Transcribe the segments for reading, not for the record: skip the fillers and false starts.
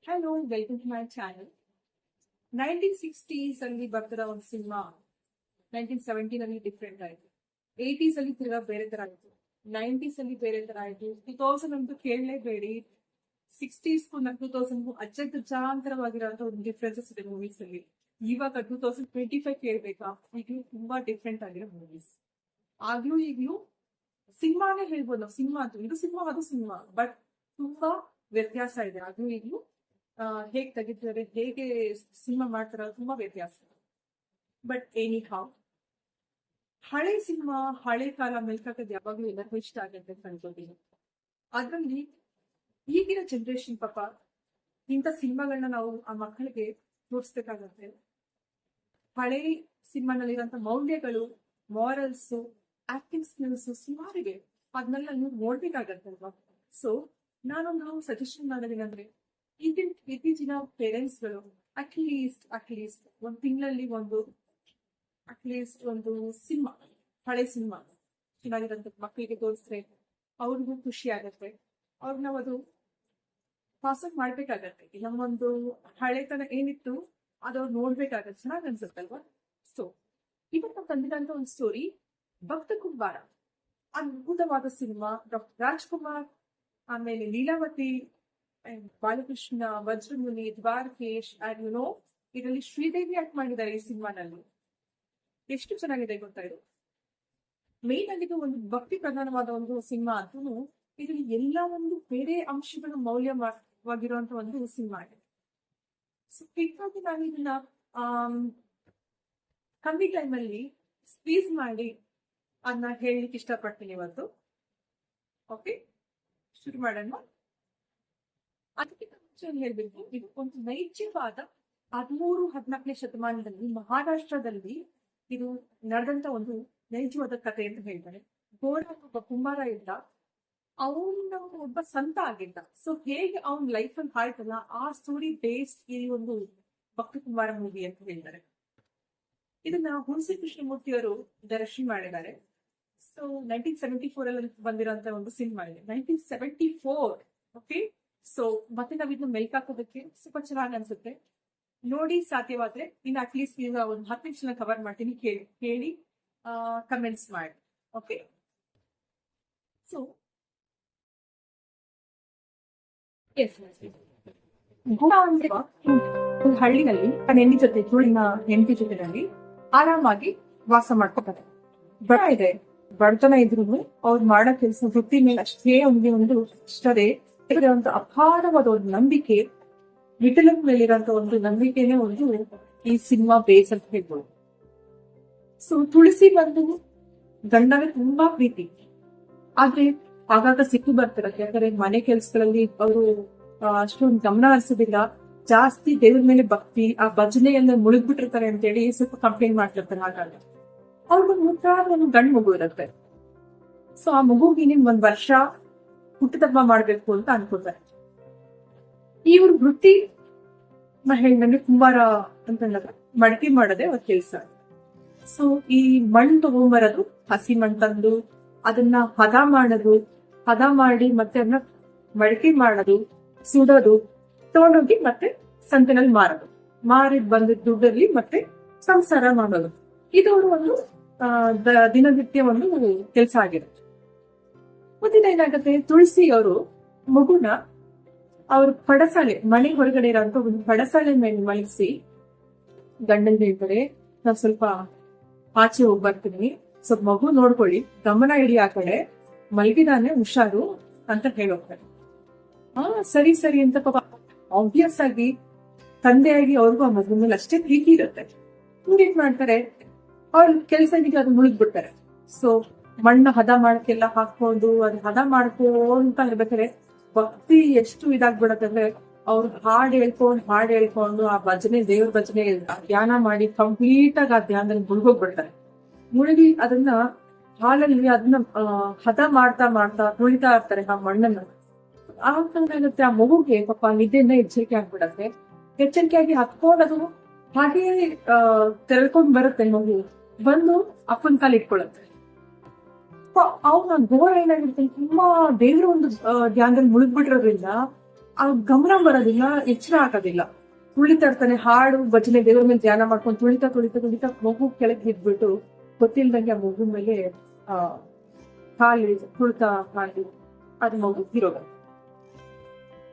Hello, welcome to my channel. 1960s ಅಲ್ಲಿ ಬರ್ತಿರೋ ಒಂದು ಸಿನಿಮಾ 1970 ನಲ್ಲಿ ಡಿಫ್ರೆಂಟ್ ಆಯ್ತು. 80s ಅಲ್ಲಿ ತಿರ್ಗಾ ಬೇರೆ ತರ ಆಯ್ತು. 90s ಅಲ್ಲಿ ಬೇರೆ ತರ ಆಯ್ತು. 2000 ಅಂತೂ ಕೇಳಲೇಬೇಡಿ. 60s 2000 ಅಜ್ಜಾಂತರವಾಗಿರೋಂಥ ಒಂದು ಡಿಫ್ರೆನ್ಸಸ್ ಇದೆ ಮೂವೀಸ್ ಅಲ್ಲಿ. ಇವಾಗ 2025 ಕೇಳ್ಬೇಕಾ, ಈಗಲೂ ತುಂಬಾ ಡಿಫ್ರೆಂಟ್ ಆಗಿರೋ ಮೂವೀಸ್. ಆಗ್ಲೂ ಈಗ್ಲೂ ಸಿನಿಮಾನೇ ಹೇಳ್ಬೋದು ನಾವು. ಸಿನಿಮಾ ಇದು ಸಿನಿಮಾ, ಅದು ಸಿನಿಮಾ, ಬಟ್ ತುಂಬಾ ವ್ಯತ್ಯಾಸ ಇದೆ. ಆಗ್ಲೂ ಈಗ್ಲೂ ಹೇಗೆ ತೆಗಿತಾರೆ, ಹೇಗೆ ಸಿನಿಮಾ ಮಾಡ್ತಾರ, ತುಂಬಾ ವ್ಯತ್ಯಾಸ. ಬಟ್ ಎನಿ ಹಾವ್, ಹಳೆ ಸಿನಿಮಾ, ಹಳೆ ಕಾಲ ಮೆಲ್ಕಾಕದ್ ಯಾವಾಗ್ಲೂ ಎಲ್ಲರಿಗೂ ಇಷ್ಟ ಆಗುತ್ತೆ ಅಂತ ಅನ್ಕೋತೀನಿ. ಅದ್ರಲ್ಲಿ ಈಗಿನ ಜನರೇಷನ್ ಪಾಪ ಇಂಥ ಸಿನಿಮಾಗಳನ್ನ ನಾವು ಆ ಮಕ್ಕಳಿಗೆ ತೋರಿಸ್ಬೇಕಾಗತ್ತೆ. ಹಳೆ ಸಿನಿಮಾನಲ್ಲಿರೋಂಥ ಮೌಲ್ಯಗಳು, ಮಾರಲ್ಸ್, ಆಕ್ಟಿಂಗ್ ಸ್ಕಿಲ್ಸ್ ಸುಮಾರಿಗೆ ಅದನ್ನೆಲ್ಲ ನೀವು ನೋಡ್ಬೇಕಾಗತ್ತಲ್ವಾ. ಸೊ ನಾನೊಂದು ಸಜೆಷನ್ ಮಾಡೋದೇನಂದ್ರೆ, ಇತ್ತೀಚಿನ ಪೇರೆಂಟ್ಸ್ಗಳು ಅಟ್ಲೀಸ್ಟ್ ಒಂದು ತಿಂಗಳಲ್ಲಿ ಒಂದು ಸಿನಿಮಾ, ಹಳೆ ಸಿನಿಮಾ ಚೆನ್ನಾಗಿರೋಂಥ ಮಕ್ಕಳಿಗೆ ತೋರಿಸಿದ್ರೆ ಅವ್ರಿಗೂ ಖುಷಿ ಆಗತ್ತೆ. ಅವ್ರನ್ನ ಅದು ಪಾಸ್ ಆನ್ ಮಾಡ್ಬೇಕಾಗತ್ತೆ. ನಮ್ಮೊಂದು ಹಳೆತನ ಏನಿತ್ತು ಅದು ಅವ್ರು ನೋಡ್ಬೇಕಾಗತ್ತೆ, ಚೆನ್ನಾಗಿ ಅನ್ಸುತ್ತಲ್ವಾ. ಸೊ ಇವತ್ತು ನಾವು ತಂದಿರೋಂಥ ಒಂದು ಸ್ಟೋರಿ ಭಕ್ತ ಕುಂಬಾರ. ಅದ್ಭುತವಾದ ಸಿನಿಮಾ. ಡಾಕ್ಟರ್ ರಾಜ್ಕುಮಾರ್, ಆಮೇಲೆ ಲೀಲಾವತಿ, ಬಾಲಕೃಷ್ಣ, ವಜ್ರಮುನಿ, ದ್ವಾರಕೇಶ್ ಅಂಡ್ ಇದರಲ್ಲಿ ಶ್ರೀದೇವಿ ಆಕ್ಟ್ ಮಾಡಿದ್ದಾರೆ ಈ ಸಿನಿಮಾನಲ್ಲಿ. ಎಷ್ಟು ಚೆನ್ನಾಗಿದೆ ಗೊತ್ತಾ ಇದು. ಮೇನ್ ಆಗಿದ್ದು ಒಂದು ಭಕ್ತಿ ಪ್ರಧಾನವಾದ ಒಂದು ಸಿನಿಮಾ ಅಂತೂ ಇದರಲ್ಲಿ ಎಲ್ಲ ಒಂದು ಬೇರೆ ಅಂಶಗಳು ಮೌಲ್ಯವಾಗಿರುವಂತ ಒಂದು ಸಿನಿಮಾ ಇದೆ. ಸೊ ಹೀಗಾಗಿ ನಾನು ಇದನ್ನ ಕಮ್ಮಿ ಟೈಮಲ್ಲಿ ಸ್ಕ್ವೀಸ್ ಮಾಡಿ ಅದನ್ನ ಹೇಳಲಿಕ್ಕೆ ಇಷ್ಟಪಡ್ತೀನಿ ಇವತ್ತು. ಓಕೆ, ಶುರು ಮಾಡೋಣ. ಅದಕ್ಕಿಂತ ಮುಂಚೆ ಹೇಳ್ಬೇಕು, ಇದು ಒಂದು ನೈಜವಾದ 13-14ನೇ ಶತಮಾನದಲ್ಲಿ ಮಹಾರಾಷ್ಟ್ರದಲ್ಲಿ ಇದು ನಡೆದಂತ ಒಂದು ನೈಜವಾದ ಕಥೆ ಅಂತ ಹೇಳ್ತಾರೆ. ಗೋರ ಒಬ್ಬ ಕುಂಬಾರ ಇದ್ದ, ಅವನ ಒಬ್ಬ ಸಂತ ಆಗಿದ್ದ. ಸೊ ಹೇಗೆ ಅವನ ಲೈಫ್ ಅಲ್ಲಿ ಆಯ್ತಲ್ಲ, ಆ ಸ್ಟೋರಿ ಬೇಸ್ಡ್ ಈ ಒಂದು ಭಕ್ತ ಕುಂಬಾರ ಮೂವಿ ಅಂತ ಹೇಳ್ತಾರೆ. ಇದನ್ನ ಹುಣಸಿ ಕೃಷ್ಣಮೂರ್ತಿ ಅವರು ಡೈರೆಕ್ಷನ್ ಮಾಡಿದ್ದಾರೆ. ಸೊ 1974 ಅಲ್ಲಿ ಬಂದಿರೋಂತ ಒಂದು ಸಿನಿಮಾ ಇದೆ, 1974. ಓಕೆ, ಸೊ ಮತ್ತೆ ನಾವ್ ಇದನ್ನ ಮೆಲ್ಕಾಕೋದಕ್ಕೆ ಸ್ವಲ್ಪ ಚೆನ್ನಾಗಿ ಅನ್ಸುತ್ತೆ. ನೋಡಿ, ಸಾಧ್ಯವಾದ್ರೆ ಇನ್ನು ಅಟ್ಲೀಸ್ಟ್ ಈಗ ಒಂದು 10 ನಿಮಿಷ ಕವರ್ ಮಾಡ್ತೀನಿ, ಕೇಳಿ ಕಮೆಂಟ್ಸ್ ಮಾಡಿ. ಓಕೆ, ಸೊ ಒಂದು ಹಳ್ಳಿನಲ್ಲಿ ತನ್ನ ಹೆಂಡತಿ ಜೊತೆನಲ್ಲಿ ಆರಾಮಾಗಿ ವಾಸ ಮಾಡ್ಕೊತಾರೆ. ಬಡ ಇದೆ, ಬಡತನ ಇದ್ರು ಅವ್ರು ಮಾಡೋ ಕೆಲಸ ವೃತ್ತಿ ಮೇಲೆ ಅಷ್ಟೇ ಒಂದು ಇಷ್ಟದೇ ಒಂದು ಅಪಾರವಾದ ಒಂದು ನಂಬಿಕೆ, ವಿಠಲನ್ ಮೇಲಿರೋಂಥ ಒಂದು ನಂಬಿಕೆನೇ ಒಂದು ಈ ಸಿನಿಮಾ ಬೇಸ್ ಅಂತ ಹೇಳ್ಬೋದು. ಸೊ ತುಳಸಿ ಬಂದು ಗಂಡವೇ ತುಂಬಾ ಪ್ರೀತಿ, ಆದ್ರೆ ಆಗಾಗ ಸಿಕ್ಕು ಬರ್ತಿರತ್ತೆ. ಯಾಕಂದ್ರೆ ಮನೆ ಕೆಲ್ಸಗಳಲ್ಲಿ ಅವರು ಅಷ್ಟೊಂದು ಗಮನ ಹರಿಸೋದಿಲ್ಲ, ಜಾಸ್ತಿ ದೇವ್ರ ಮೇಲೆ ಭಕ್ತಿ, ಆ ಭಜನೆಯನ್ನ ಮುಳುಗ್ಬಿಟ್ಟಿರ್ತಾರೆ ಅಂತೇಳಿ ಸ್ವಲ್ಪ ಕಂಪ್ಲೇಂಟ್ ಮಾಡ್ತಿರ್ತಾರೆ. ಹಾಗಾಗಿ ಅವ್ರಿಗೊಂದು ಮುದ್ದಾದ ಒಂದು ಗಂಡು ಮಗು ಇರುತ್ತೆ. ಸೊ ಆ ಮಗುಗೆ ಒಂದ್ ವರ್ಷ ಹುಟ್ಟುಹಬ್ಬ ಮಾಡ್ಬೇಕು ಅಂತ ಅನ್ಕೋತಾರೆ. ಇವ್ರ ವೃತ್ತಿ ಹೆಣ್ಣಲ್ಲಿ ಕುಂಬಾರ ಅಂತ ಮಡಕೆ ಮಾಡೋದೇ ಅವ್ರ ಕೆಲಸ. ಸೊ ಈ ಮಣ್ಣು ತಗೊಂಬರೋದು, ಹಸಿ ಮಣ್ಣು ತಂದು ಅದನ್ನ ಹದ ಮಾಡಿ ಮತ್ತೆ ಅದನ್ನ ಮಡಕೆ ಮಾಡೋದು, ಸುಡೋದು, ತಗೊಂಡೋಗಿ ಮತ್ತೆ ಸಂತೆನಲ್ಲಿ ಮಾರಿ ಬಂದ ದುಡ್ಡಲ್ಲಿ ಮತ್ತೆ ಸಂಸಾರ ಮಾಡೋದು, ಇದು ಅವರು ಒಂದು ದಿನನಿತ್ಯ ಒಂದು ಕೆಲಸ ಆಗಿರುತ್ತೆ. ಮತ್ತಿನ ಏನಾಗುತ್ತೆ, ತುಳಸಿ ಅವರು ಮಗುನ ಅವ್ರ ಪಡಸಾಲೆ, ಮನೆ ಹೊರಗಡೆ ಇರೋಂಥ ಒಂದು ಪಡಸಾಲೆ ಮೇಲೆ ಮಲಗಿಸಿ ಗಂಡನ್ ಹೇಳ್ತಾರೆ, ನಾವ್ ಸ್ವಲ್ಪ ಆಚೆ ಹೋಗಿ ಬರ್ತೀನಿ, ಸ್ವಲ್ಪ ಮಗು ನೋಡ್ಕೊಳ್ಳಿ, ಗಮನ ಇಡಿ, ಆ ಕಡೆ ಮಲಗಿದಾನೆ, ಹುಷಾರು ಅಂತ ಹೇಳೋಗ್ತಾರೆ. ಸರಿ ಅಂತ ಪಾಪ ಆಬ್ವಿಯಸ್ ಆಗಿ ತಂದೆಯಾಗಿ ಅವ್ರಿಗೂ ಆ ಮಗು ಮೇಲೆ ಅಷ್ಟೇ ಪ್ರೀತಿ ಇರುತ್ತೆ. ಹಿಂಗೇನ್ ಮಾಡ್ತಾರೆ, ಅವ್ರ ಕೆಲಸ ಅದು ಮುಳುಗ್ಬಿಡ್ತಾರೆ. ಸೊ ಮಣ್ಣು ಹದ ಮಾಡಕ್ಕೆಲ್ಲ ಹಾಕೊಂಡು ಅದು ಹದ ಮಾಡ್ಕೊಂತ ಇರ್ಬೇಕಾದ್ರೆ ಭಕ್ತಿ ಎಷ್ಟು ಇದಾಗ್ಬಿಡತ್ತಂದ್ರೆ, ಅವ್ರು ಹಾಡ್ ಹೇಳ್ಕೊಂಡು ಆ ಭಜನೆ, ದೇವ್ರ ಭಜನೆ ಧ್ಯಾನ ಮಾಡಿ ಕಂಪ್ಲೀಟ್ ಆಗಿ ಆ ಧ್ಯಾನದಲ್ಲಿ ಮುಳುಗೋಗ್ಬಿಡ್ತಾರೆ. ಮುಳುಗಿ ಅದನ್ನ ಹಾಲಲ್ಲಿ ಅದನ್ನ ಹದ ಮಾಡ್ತಾ ತುಳಿತಾ ಇರ್ತಾರೆ ಆ ಮಣ್ಣನ್ನ. ಆಗುತ್ತೆ, ಆ ಮಗುಗೆ ಪಾಪ ನಿದ್ದೆಯಿಂದ ಎಚ್ಚರಿಕೆ ಆಗ್ಬಿಡತ್ತೆ. ಎಚ್ಚರಿಕೆಯಾಗಿ ಹತ್ಕೊಂಡದು ಹಾಗೆ ತೆರಳ್ಕೊಂಡ್ ಬರುತ್ತೆ. ಮಗು ಬಂದು ಅಪ್ಪನ ಕಾಲ ಇಟ್ಕೊಳತ್ತೆ. ಅವ್ನ ಗೋರ ಏನಾಗಿರುತ್ತೆ, ತುಂಬಾ ದೇವ್ರ ಒಂದು ಧ್ಯಾನದಲ್ಲಿ ಮುಳುಗ್ಬಿಟ್ಟಿರೋದ್ರಿಂದ ಆ ಗಮನ ಬರೋದಿಲ್ಲ, ಎಚ್ಚರ ಆಗೋದಿಲ್ಲ. ತುಳಿತಾ ಇರ್ತಾನೆ, ಹಾಡು ಭಜನೆ ದೇವ್ರ ಮೇಲೆ ಧ್ಯಾನ ಮಾಡ್ಕೊಂಡು ತುಳಿತಾ ತುಳಿತಾ ತುಳಿತಾ ಮಗು ಕೆಳಗೆ ಬಿದ್ಬಿಟ್ಟು ಗೊತ್ತಿಲ್ದಂಗೆ ಆ ಮಗು ಮೇಲೆ ಆ ಕಾಲಿ ತುಳಿತಾ ಮಾಡಿ ಅದು ಮಗು ಇರೋದು.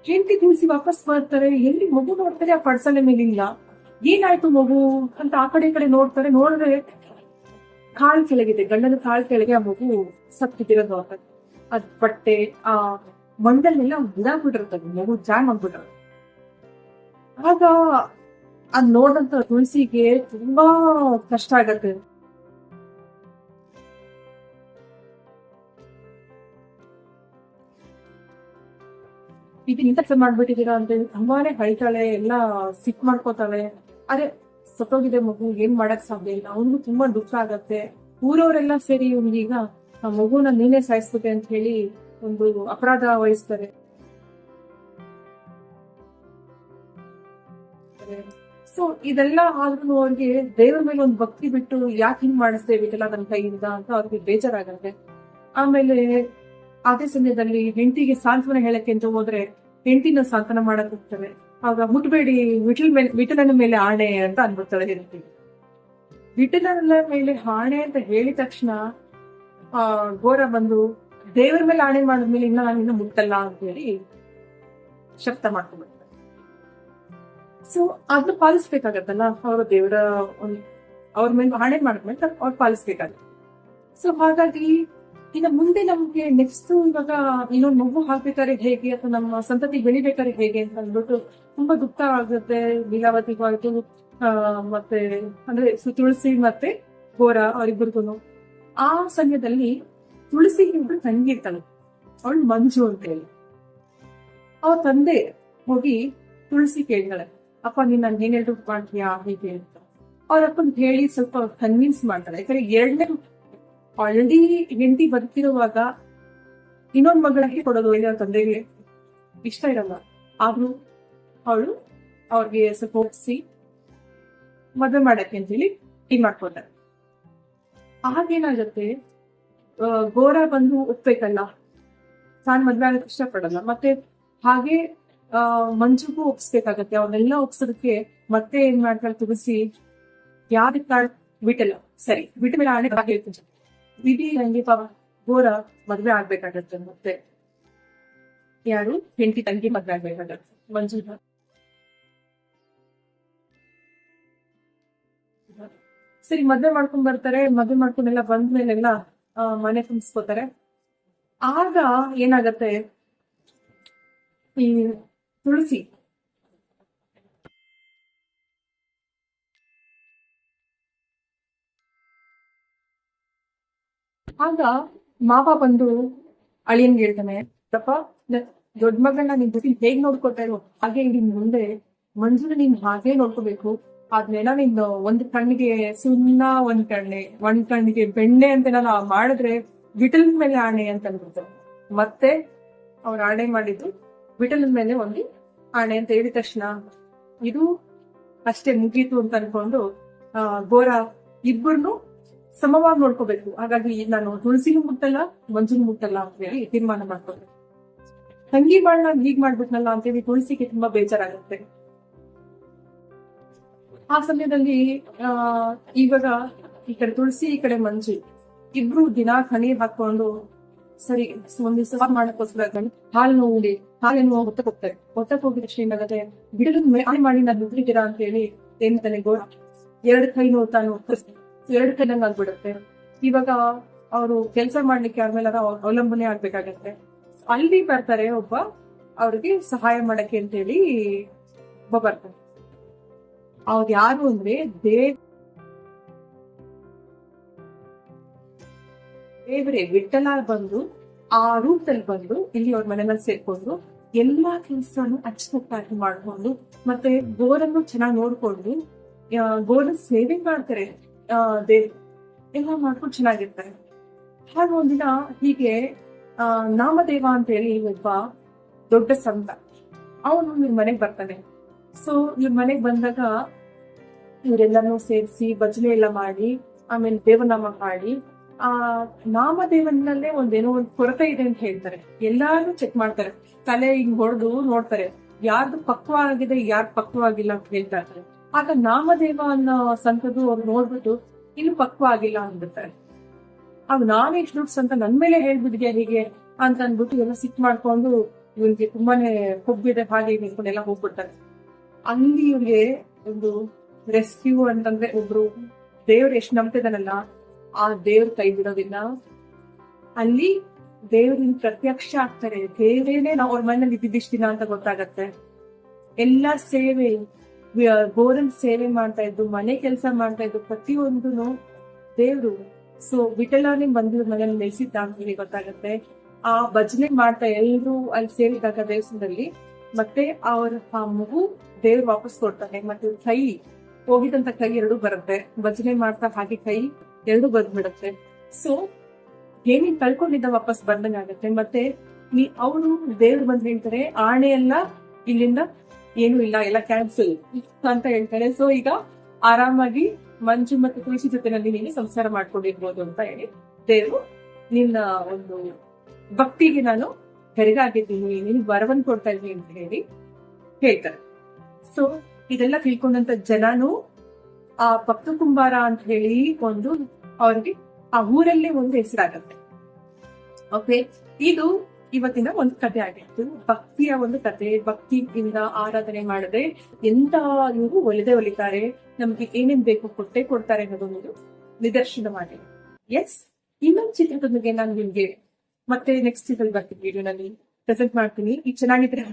ಹೆಂಡತಿ ತುಳಿಸಿ ವಾಪಸ್ ಬರ್ತಾರೆ, ಎಲ್ಲಿ ಮಗು ನೋಡ್ತಾರೆ, ಆ ಪಡ್ಸಲೆ ಮೇಲೆ ಇಲ್ಲ. ಏನಾಯ್ತು ಮಗು ಅಂತ ಆ ಕಡೆ ಈ ಕಡೆ ನೋಡ್ತಾರೆ, ನೋಡಿದ್ರೆ ಕಾಲ್ ಕೆಳಗಿದೆ, ಗಂಡನ ಕಾಲ್ ಕೆಳಗೆ ಆ ಮಗು ಸತ್ತಿರೋದು. ಅದ್ ಬಟ್ಟೆ ಆ ಮಂಡಲ್ನೆಲ್ಲ ಬಿಡಾಕ್ಬಿಟ್ಟಿರ್ತದೆ, ಮಗು ಜಾಮ್ ಆಗ್ಬಿಟ್ಟಿರೋದು. ಆಗ ಅದ್ ನೋಡಂತ ತುಳಸಿಗೆ ತುಂಬಾ ಕಷ್ಟ ಆಗತ್ತೆ. ಇದು ಇಂತ ಮಾಡ್ಬಿಟ್ಟಿದೀರಾ ಅಂತ ಹೇಳಿ ತುಂಬಾನೇ ಹಳ್ತಾಳೆ, ಎಲ್ಲಾ ಸಿಕ್ ಮಾಡ್ಕೋತಾಳೆ. ಅದೇ ಸತ್ತೋಗಿದೆ ಮಗು, ಏನ್ ಮಾಡಕ್ ಸಾಧ್ಯ ಇಲ್ಲ. ಅವನಿಗೂ ತುಂಬಾ ದುಃಖ ಆಗತ್ತೆ. ಊರವರೆಲ್ಲ ಸೇರಿ ಇವ್ನಿಗೀಗ ಆ ಮಗುನ ನೀನೇ ಸಾಯಿಸ್ಬಿಟ್ಟೆ ಅಂತ ಹೇಳಿ ಒಂದು ಅಪರಾಧ ವಹಿಸ್ತಾರೆ. ಸೊ ಇದೆಲ್ಲ ಆದ್ರೂ ಅವ್ರಿಗೆ ದೇವರ ಮೇಲೆ ಒಂದು ಭಕ್ತಿ ಬಿಟ್ಟು ಯಾಕೆ ಹಿಂಗ್ ಮಾಡಿಸ್ತೇವೆ ಇದೆಲ್ಲ ನನ್ನ ಕೈಯಿಂದ ಅಂತ ಅವ್ರಿಗೆ ಬೇಜಾರಾಗತ್ತೆ. ಆಮೇಲೆ ಅದೇ ಸಮಯದಲ್ಲಿ ಹೆಂಡತಿಗೆ ಸಾಂತ್ವನ ಹೇಳಕ್ಕೆ ಅಂತ ಹೋದ್ರೆ ಹೆಂಡತಿನ ಸಾಂತ್ವನ ಮಾಡಕ್ ಹೋಗ್ತಾರೆ. ಆಗ ಮುಟ್ಬೇಡಿ, ವಿಠಲನ ಮೇಲೆ ಆಣೆ ಅಂತ ಅನ್ಬಿಡ್ತಾಳೆ ಹೆಂಡತಿ. ವಿಠಲನ ಮೇಲೆ ಆಣೆ ಅಂತ ಹೇಳಿದ ತಕ್ಷಣ ಘೋರ ಬಂದು ದೇವರ ಮೇಲೆ ಆಣೆ ಮಾಡಿದ್ಮೇಲೆ ಇನ್ನ ನಾನಿನ್ನ ಮುಟ್ಟಲ್ಲ ಅಂತ ಹೇಳಿ ಶಬ್ದ ಮಾಡ್ಕೊಂಡ್ಬಿಡ್ತಾರೆ. ಸೊ ಅದನ್ನ ಪಾಲಿಸ್ಬೇಕಾಗತ್ತಲ್ಲ, ಅವರು ದೇವರ ಅವ್ರ ಮೇಲೆ ಆಣೆ ಮಾಡಿದ್ಮೇಲೆ ಅವ್ರು ಪಾಲಿಸ್ಬೇಕಾಗತ್ತೆ. ಸೊ ಹಾಗಾಗಿ ಇನ್ನು ಮುಂದೆ ನಮ್ಗೆ ನೆಕ್ಸ್ಟ್ ಇವಾಗ ಇನ್ನೊಂದು ಮಗು ಹಾಕ್ಬೇಕಾದ್ರೆ ಹೇಗೆ ಅಥವಾ ನಮ್ಮ ಸಂತತಿ ಬೆಳಿಬೇಕಾದ್ರೆ ಹೇಗೆ ಅಂತ ಅಂದ್ಬಿಟ್ಟು ತುಂಬಾ ದುಃಖ ಆಗುತ್ತೆ. ಲೀಲಾವತಿಗೂ ಆಯ್ತು, ಮತ್ತೆ ಅಂದ್ರೆ ತುಳಸಿ ಮತ್ತೆ ಘೋರ ಅವರಿಬ್ಬರಿಗೂ. ಆ ಸಮಯದಲ್ಲಿ ತುಳಸಿ ಇಬ್ರು ತಂಗಿ ಇರ್ತಾಳೆ, ಅವಳು ಮಂಜು ಅಂತ ಹೇಳಿ. ಅವ್ರ ತಂದೆ ಹೋಗಿ ತುಳಸಿ ಕೇಳ್ತಾಳೆ, ಅಪ್ಪ ನೀನ್ ನನ್ ಏನ್ ಹೇಳ್ಬಿಟ್ಟು ಮಾಡ್ತೀಯಾ ಹೀಗೆ ಅಂತ. ಅವ್ರ ಅಪ್ಪನ್ ಹೇಳಿ ಸ್ವಲ್ಪ ಕನ್ವಿನ್ಸ್ ಮಾಡ್ತಾಳೆ. ಯಾಕಂದ್ರೆ ಎರಡನೇ ಆಲ್ರೆಡಿ ಹೆಂಡತಿ ಬದುಕಿರುವಾಗ ಇನ್ನೊಂದ್ ಮಗಳಿಗೆ ಕೊಡೋದು ಅವ್ರ ತಂದೆಗೆ ಇಷ್ಟ ಇರಲ್ಲ. ಆದ್ರೂ ಅವಳು ಅವ್ರಿಗೆ ಸ್ವಲ್ಪ ಒಪ್ಸಿ ಮದುವೆ ಮಾಡಕ್ಕೆ ಅಂತೇಳಿ ಟೀಮ್ ಮಾಡ್ಕೊತಾರೆ. ಆಗೇನಾಗತ್ತೆ, ಘೋರ ಬಂದು ಒಪ್ಬೇಕಲ್ಲ, ತಾನು ಮದ್ವೆ ಆಗಕ್ಕೆ ಇಷ್ಟಪಡಲ್ಲ. ಮತ್ತೆ ಹಾಗೆ ಮಂಜುಗೂ ಒಪ್ಸ್ಬೇಕಾಗತ್ತೆ. ಅವನ್ನೆಲ್ಲ ಒಪ್ಸೋದಕ್ಕೆ ಮತ್ತೆ ಏನ್ ಮಾಡ್ತಾಳೆ ತುಳಸಿ, ಯಾವ್ದಕ್ಕೆ ವಿಠಲ ಸರಿ ವಿಠ ಮೇಲೆ ಆಣೆ ಹೇಳ್ತೀನಿ, ವಿಧಿ ನಂಗೆ ಘೋರ ಮದ್ವೆ ಆಗ್ಬೇಕಾಗತ್ತೆ. ಮತ್ತೆ ಯಾರು ಹೆಂಡತಿ ತಂಗಿ ಮದ್ವೆ ಆಗ್ಬೇಕಾಗತ್ತೆ ಮಂಜು. ಸರಿ ಮದ್ವೆ ಮಾಡ್ಕೊಂಡ್ ಬರ್ತಾರೆ. ಮದ್ವೆ ಮಾಡ್ಕೊಂಡೆಲ್ಲ ಬಂದ್ಮೇಲೆಲ್ಲ ಮನೆ ತುಂಬಿಸ್ಕೋತಾರೆ. ಆಗ ಏನಾಗತ್ತೆ, ಈ ತುಳಸಿ ಆಗ ಮಾವ ಬಂದು ಅಳಿಯನ್ಗೆ ಹೇಳ್ತಾನೆ, ಅಪ್ಪ ದೊಡ್ಡ ಮಗಳನ್ನ ನಿನ್ ಜೊತೆ ಹೇಗ್ ನೋಡ್ಕೊತಾ ಇರೋ ಹಾಗೆ ಇನ್ ಮುಂದೆ ಮಂಜುನ ನೀನ್ ಹಾಗೆ ನೋಡ್ಕೋಬೇಕು. ಅದ್ನೆಲ್ಲ ನೀನ್ ಒಂದ್ ಕಣ್ಣಿಗೆ ಸುಣ್ಣ, ಒಂದ್ ಕಣ್ಣಿಗೆ ಬೆಣ್ಣೆ ಅಂತ ನಾನು ಮಾಡಿದ್ರೆ ವಿಠಲನ ಮೇಲೆ ಆಣೆ ಅಂತ ಅನ್ಬಿಡ್ತಾರೆ. ಮತ್ತೆ ಅವ್ರು ಆಣೆ ಮಾಡಿದ್ದು ವಿಠಲನ ಮೇಲೆ ಒಂದು ಆಣೆ ಅಂತ ಹೇಳಿದ ತಕ್ಷಣ ಇದು ಅಷ್ಟೇ ಮುಗೀತು ಅಂತ ಅನ್ಕೊಂಡು ಘೋರ ಇಬ್ಬರನ್ನು ಸಮವಾಗಿ ನೋಡ್ಕೋಬೇಕು. ಹಾಗಾಗಿ ನಾನು ತುಳಸಿನೂ ಮುಟ್ಟಲ್ಲ ಮಂಜುನು ಮುಟ್ಟಲ್ಲ ಅಂತ ಹೇಳಿ ತೀರ್ಮಾನ ಮಾಡ್ಕೊಂಡೆ. ತಂಗಿ ಬಾಳ್ನ ಹೀಗ್ ಮಾಡ್ಬಿಟ್ನಲ್ಲ ಅಂತೇಳಿ ತುಳಸಿಗೆ ತುಂಬಾ ಬೇಜಾರಾಗುತ್ತೆ. ಆ ಸಮಯದಲ್ಲಿ ಇವಾಗ ಈ ಕಡೆ ತುಳಸಿ ಈ ಕಡೆ ಮಂಜು ಇಬ್ರು ದಿನ ಕಣ್ಣೀರ್ ಹಾಕೊಂಡು ಸರಿ ಒಂದ್ ದಿವಸ ಮಾಡಕ್ಕೋಸ್ಕರ ಹಾಲು ಉಂಡಿ ಹಾಲೇನು ಹೊತ್ತಕ್ ಹೋಗ್ತಾರೆ. ಹೊತ್ತಕ್ ಹೋಗಿದ ತಕ್ಷಣ ಏನಾಗತ್ತೆ, ಗಿಡದ ಮೇಲೆ ಮಾಡಿ ನಾನು ಬಿಟ್ಟಿದ್ದೀರಾ ಅಂತ ಹೇಳಿ ಏನ್ತಾನೆ ಘೋರ ಎರಡು ಕೈನು ತಾನು ಎರಡು ಕೈನಂಗ್ ಆಗ್ಬಿಡುತ್ತೆ. ಇವಾಗ ಅವರು ಕೆಲಸ ಮಾಡ್ಲಿಕ್ಕೆ ಆದ್ಮೇಲೆ ಅವಲಂಬನೆ ಆಗ್ಬೇಕಾಗತ್ತೆ. ಅಲ್ಲಿ ಬರ್ತಾರೆ ಒಬ್ಬ ಅವ್ರಿಗೆ ಸಹಾಯ ಮಾಡಕ್ಕೆ ಅಂತ ಹೇಳಿ ಒಬ್ಬ ಬರ್ತಾರೆ. ಅವ್ರು ಯಾರು ಅಂದ್ರೆ ದೇವರೇ ವಿಠಲ ಬಂದು ಆ ರೂಪದಲ್ಲಿ ಬಂದು ಇಲ್ಲಿ ಅವ್ರ ಮನೆಯಲ್ಲಿ ಸೇರ್ಕೊಂಡು ಎಲ್ಲಾ ಕೆಲಸನು ಅಚ್ಚುಕಟ್ಟಾಗಿ ಮಾಡ್ಕೊಂಡು ಮತ್ತೆ ಗೋರನ್ನು ಚೆನ್ನಾಗಿ ನೋಡ್ಕೊಂಡು ಗೋರ ಸೇವೆ ಮಾಡ್ತಾರೆ. ದೇವ್ ಎಲ್ಲ ಮಾಡ್ಕೊಂಡು ಚೆನ್ನಾಗಿರ್ತಾರೆ. ಹಾಗೆ ಒಂದಿನ ಹೀಗೆ ನಾಮದೇವ ಅಂತ ಹೇಳಿ ಒಬ್ಬ ದೊಡ್ಡ ಸಂತ ಅವನು ಇವ್ರ ಮನೆಗ್ ಬರ್ತಾನೆ. ಸೊ ಇವ್ರ ಮನೆಗ್ ಬಂದಾಗ ಇವರೆಲ್ಲಾನು ಸೇರಿಸಿ ಭಜನೆ ಎಲ್ಲ ಮಾಡಿ ಆಮೇಲೆ ದೇವನಾಮ ಹಾಡಿ ಆ ನಾಮದೇವನಲ್ಲೇ ಒಂದೇನೋ ಒಂದು ಕೊರತೆ ಇದೆ ಅಂತ ಹೇಳ್ತಾರೆ. ಎಲ್ಲಾರು ಚೆಕ್ ಮಾಡ್ತಾರೆ, ತಲೆ ಹಿಂಗ್ ಹೊಡೆದು ನೋಡ್ತಾರೆ ಯಾರ್ದು ಪಕ್ವವಾಗಿದೆ ಯಾರು ಪಕ್ವವಾಗಿಲ್ಲ ಅಂತ ಹೇಳ್ತಾ ಇರ್ತಾರೆ. ಆಗ ನಾಮದೇವ ಅನ್ನೋ ಸಂತದು ಅವ್ರು ನೋಡ್ಬಿಟ್ಟು ಇನ್ನು ಪಕ್ವ ಆಗಿಲ್ಲ ಅಂದ್ಬಿಡ್ತಾರೆ. ಆಗ ನಾನ್ ಎಷ್ಟು ದುಡ್ಸ್ ಅಂತ ನನ್ ಮೇಲೆ ಹೇಳ್ಬಿಟ್ಟಿದ್ಯಾ ಹೀಗೆ ಅಂತ ಅಂದ್ಬಿಟ್ಟು ಎಲ್ಲ ಸಿಟ್ ಮಾಡ್ಕೊಂಡು ಇವ್ರಿಗೆ ತುಂಬಾನೇ ಕೊಬ್ಬಿದೆ ಹಾಗೆ ನಿಂತ್ಕೊಂಡೆಲ್ಲ ಹೋಗ್ಬಿಡ್ತಾರೆ. ಅಲ್ಲಿ ಇವ್ರಿಗೆ ಒಂದು ರೆಸ್ಕ್ಯೂ ಅಂತಂದ್ರೆ ಒಬ್ರು ದೇವ್ರು ಎಷ್ಟು ನಂಬ್ತಿದಾನಲ್ಲ ಆ ದೇವ್ರ ಕೈ ಬಿಡೋದಿಲ್ಲ. ಅಲ್ಲಿ ದೇವ್ರಿನ ಪ್ರತ್ಯಕ್ಷ ಆಗ್ತಾರೆ. ದೇವ್ರೇನೆ ನಾವು ಅವ್ರ ಮನೇಲಿ ಇದ್ದಿದ್ದಿಷ್ಟ ದಿನ ಅಂತ ಗೊತ್ತಾಗತ್ತೆ. ಎಲ್ಲಾ ಸೇವೆ, ಬೋರನ್ ಸೇವೆ ಮಾಡ್ತಾ ಇದ್ದು, ಮನೆ ಕೆಲಸ ಮಾಡ್ತಾ ಇದ್ದು, ಪ್ರತಿಯೊಂದು ದೇವ್ರು ಸೊ ವಿಠಲನೇ ಬಂದು ಮನೇಲಿ ನೆಲೆಸಿದ್ದ ಅಂತ ಹೇಳಿ ಗೊತ್ತಾಗತ್ತೆ. ಆ ಭಜನೆ ಮಾಡ್ತಾ ಎಲ್ರು ಅಲ್ಲಿ ಸೇರಿದಾಗ ದೇವಸ್ಥಾನದಲ್ಲಿ ಮತ್ತೆ ಅವ್ರ ಆ ಮಗು ದೇವ್ರು ವಾಪಸ್ ಕೊಡ್ತಾನೆ. ಮತ್ತೆ ಕೈ ಹೋಗಿದಂತ ಕೈ ಎರಡು ಬರುತ್ತೆ, ಭಜನೆ ಮಾಡ್ತಾ ಹಾಗೆ ಕೈ ಎರಡು ಬಂದ್ಬಿಡುತ್ತೆ. ಸೊ ಏನೇನ್ ಕಳ್ಕೊಂಡಿದ್ದ ವಾಪಸ್ ಬಂದಂಗಾಗತ್ತೆ. ಮತ್ತೆ ಅವರು ದೇವ್ರು ಬಂದ್ ಹೇಳ್ತಾರೆ ಆಣೆ ಎಲ್ಲ ಇಲ್ಲಿಂದ ಏನು ಇಲ್ಲ, ಎಲ್ಲ ಕ್ಯಾನ್ಸಲ್ ಅಂತ ಹೇಳ್ತಾರೆ. ಸೊ ಈಗ ಆರಾಮಾಗಿ ಮಂಜು ಮತ್ತೆ ತುಳಸಿ ಜೊತೆನಲ್ಲಿ ನೀನು ಸಂಸಾರ ಮಾಡ್ಕೊಂಡಿರ್ಬೋದು ಅಂತ ಹೇಳಿ ದೇವ್ರು ನಿನ್ನ ಒಂದು ಭಕ್ತಿಗೆ ನಾನು ಹೆರಿಗಾಗಿದ್ದೀನಿ, ನೀನು ವರವನ್ ಕೊಡ್ತಾ ಇದ್ದೀನಿ ಅಂತ ಹೇಳಿ ಹೇಳ್ತಾರೆ. ಸೊ ಇದೆಲ್ಲ ತಿಳ್ಕೊಂಡಂತ ಜನನು ಆ ಭಕ್ತ ಕುಂಬಾರ ಅಂತ ಹೇಳಿ ಒಂದು ಅವ್ರಿಗೆ ಆ ಊರಲ್ಲೇ ಒಂದು ಹೆಸರಾಗತ್ತೆ. ಓಕೆ, ಇದು ಇವತ್ತಿನ ಒಂದು ಕಥೆ ಆಗಿತ್ತು. ಭಕ್ತಿಯ ಒಂದು ಕಥೆ. ಭಕ್ತಿಯಿಂದ ಆರಾಧನೆ ಮಾಡದೆ ಎಂತ ಇವರು ಒಲಿತಾರೆ, ನಮ್ಗೆ ಏನೇನ್ ಬೇಕು ಕೊಟ್ಟೆ ಕೊಡ್ತಾರೆ ಅನ್ನೋದೊಂದು ನಿದರ್ಶನ ಮಾಡಿ. ಎಸ್, ಇನ್ನೊಂದು ಚಿತ್ರದೊಂದಿಗೆ ನಾನು ನಿಮ್ಗೆ ಮತ್ತೆ ನೆಕ್ಸ್ಟ್ ಇದ್ರಲ್ಲಿ ಬರ್ತೀನಿ, ವಿಡಿಯೋನಲ್ಲಿ ಪ್ರೆಸೆಂಟ್ ಮಾಡ್ತೀನಿ. ಈಗ ಚೆನ್ನಾಗಿದ್ರೆ